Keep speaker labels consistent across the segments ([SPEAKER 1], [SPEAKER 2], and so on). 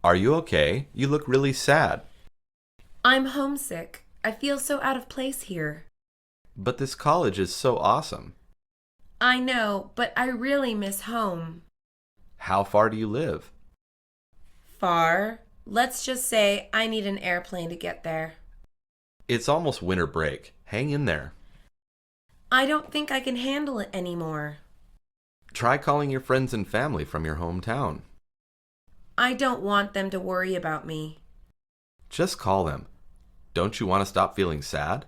[SPEAKER 1] Are you okay? You look really sad.
[SPEAKER 2] I'm homesick. I feel so out of place here.
[SPEAKER 1] But this college is so awesome.
[SPEAKER 2] I know, but I really miss home.
[SPEAKER 1] How far do you live?
[SPEAKER 2] Far? Let's just say I need an airplane to get there.
[SPEAKER 1] It's almost winter break. Hang in there.
[SPEAKER 2] I don't think I can handle it anymore.
[SPEAKER 1] Try calling your friends and family from your hometown.
[SPEAKER 2] I don't want them to worry about me.
[SPEAKER 1] Just call them. Don't you want to stop feeling sad?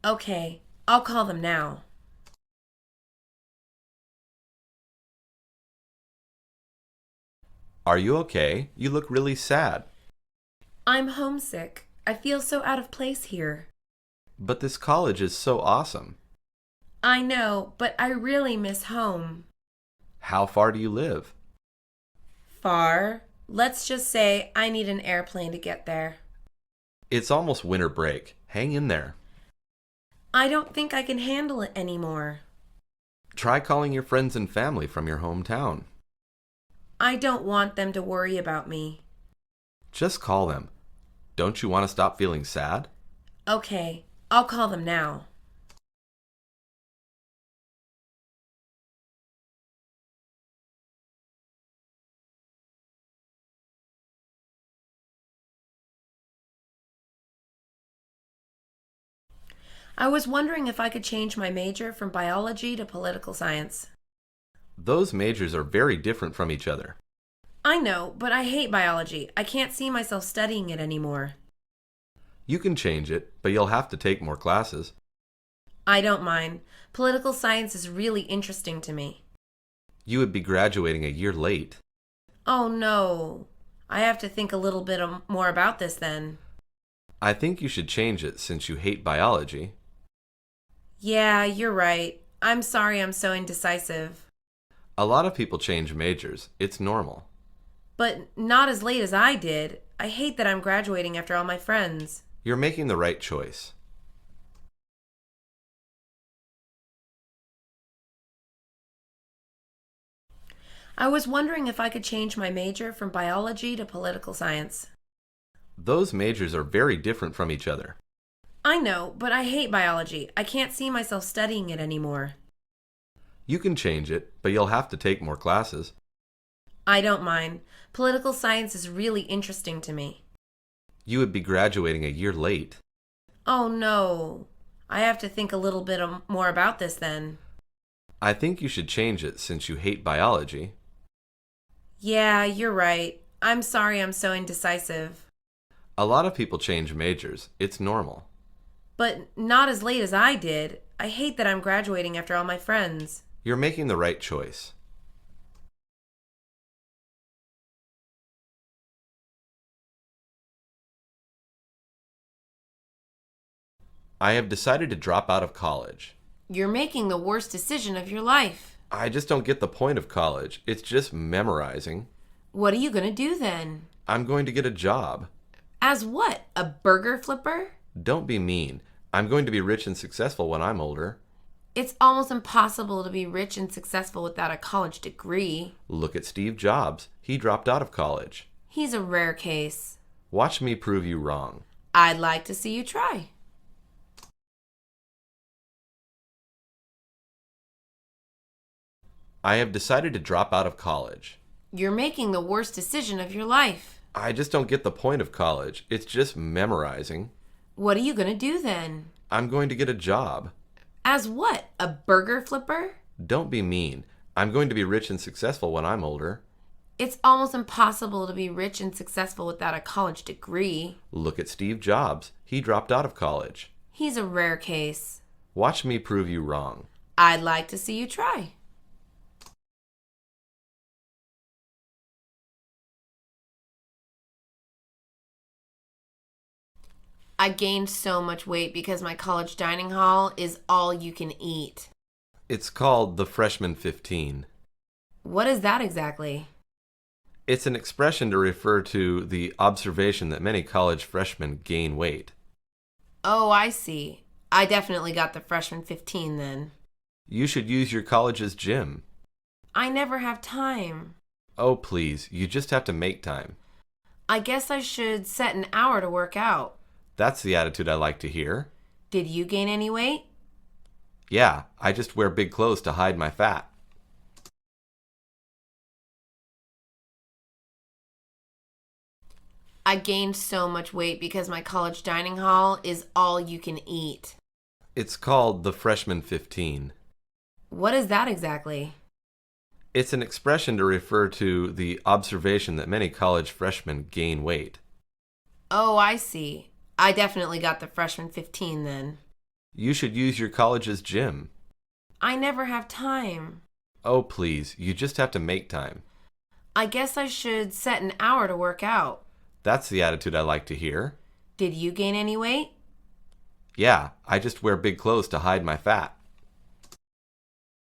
[SPEAKER 2] Okay, I'll call them now.
[SPEAKER 1] Are you okay? You look really sad.
[SPEAKER 2] I'm homesick. I feel so out of place here.
[SPEAKER 1] But this college is so awesome.
[SPEAKER 2] I know, but I really miss home.
[SPEAKER 1] How far do you live?
[SPEAKER 2] Far? Let's just say I need an airplane to get there.
[SPEAKER 1] It's almost winter break. Hang in there.
[SPEAKER 2] I don't think I can handle it anymore.
[SPEAKER 1] Try calling your friends and family from your hometown.
[SPEAKER 2] I don't want them to worry about me.
[SPEAKER 1] Just call them. Don't you want to stop feeling sad?
[SPEAKER 2] Okay, I'll call them now. I was wondering if I could change my major from biology to political science.
[SPEAKER 1] Those majors are very different from each other.
[SPEAKER 2] I know, but I hate biology. I can't see myself studying it anymore.
[SPEAKER 1] You can change it, but you'll have to take more classes.
[SPEAKER 2] I don't mind. Political science is really interesting to me.
[SPEAKER 1] You would be graduating a year late.
[SPEAKER 2] Oh no. I have to think a little bit more about this then.
[SPEAKER 1] I think you should change it since you hate biology.
[SPEAKER 2] Yeah, you're right. I'm sorry I'm so indecisive.
[SPEAKER 1] A lot of people change majors. It's normal.
[SPEAKER 2] But not as late as I did. I hate that I'm graduating after all my friends.
[SPEAKER 1] You're making the right choice.
[SPEAKER 2] I was wondering if I could change my major from biology to political science.
[SPEAKER 1] Those majors are very different from each other.
[SPEAKER 2] I know, but I hate biology. I can't see myself studying it anymore.
[SPEAKER 1] You can change it, but you'll have to take more classes.
[SPEAKER 2] I don't mind. Political science is really interesting to me.
[SPEAKER 1] You would be graduating a year late.
[SPEAKER 2] Oh no. I have to think a little bit more about this then.
[SPEAKER 1] I think you should change it since you hate biology.
[SPEAKER 2] Yeah, you're right. I'm sorry I'm so indecisive.
[SPEAKER 1] A lot of people change majors. It's normal.
[SPEAKER 2] But not as late as I did. I hate that I'm graduating after all my friends.
[SPEAKER 1] You're making the right choice. I have decided to drop out of college.
[SPEAKER 2] You're making the worst decision of your life.
[SPEAKER 1] I just don't get the point of college. It's just memorizing.
[SPEAKER 2] What are you going to do then?
[SPEAKER 1] I'm going to get a job.
[SPEAKER 2] As what? A burger flipper?
[SPEAKER 1] Don't be mean. I'm going to be rich and successful when I'm older.
[SPEAKER 2] It's almost impossible to be rich and successful without a college degree.
[SPEAKER 1] Look at Steve Jobs. He dropped out of college.
[SPEAKER 2] He's a rare case.
[SPEAKER 1] Watch me prove you wrong.
[SPEAKER 2] I'd like to see you try.
[SPEAKER 1] I have decided to drop out of college.
[SPEAKER 2] You're making the worst decision of your life.
[SPEAKER 1] I just don't get the point of college. It's just memorizing.
[SPEAKER 2] What are you going to do then?
[SPEAKER 1] I'm going to get a job.
[SPEAKER 2] As what? A burger flipper?
[SPEAKER 1] Don't be mean. I'm going to be rich and successful when I'm older.
[SPEAKER 2] It's almost impossible to be rich and successful without a college degree.
[SPEAKER 1] Look at Steve Jobs. He dropped out of college.
[SPEAKER 2] He's a rare case.
[SPEAKER 1] Watch me prove you wrong.
[SPEAKER 2] I'd like to see you try. I gained so much weight because my college dining hall is all you can eat.
[SPEAKER 1] It's called the Freshman 15.
[SPEAKER 2] What is that exactly?
[SPEAKER 1] It's an expression to refer to the observation that many college freshmen gain weight.
[SPEAKER 2] Oh, I see. I definitely got the freshman 15 then.
[SPEAKER 1] You should use your college's gym.
[SPEAKER 2] I never have time.
[SPEAKER 1] Oh, please, you just have to make time.
[SPEAKER 2] I guess I should set an hour to work out.
[SPEAKER 1] That's the attitude I like to hear.
[SPEAKER 2] Did you gain any weight?
[SPEAKER 1] Yeah, I just wear big clothes to hide my fat.
[SPEAKER 2] I gained so much weight because my college dining hall is all you can eat.
[SPEAKER 1] It's called the freshman 15.
[SPEAKER 2] What is that exactly?
[SPEAKER 1] It's an expression to refer to the observation that many college freshmen gain weight.
[SPEAKER 2] Oh, I see. I definitely got the freshman 15 then.
[SPEAKER 1] You should use your college's gym.
[SPEAKER 2] I never have time.
[SPEAKER 1] Oh, please, you just have to make time.
[SPEAKER 2] I guess I should set an hour to work out.
[SPEAKER 1] That's the attitude I like to hear.
[SPEAKER 2] Did you gain any weight?
[SPEAKER 1] Yeah, I just wear big clothes to hide my fat.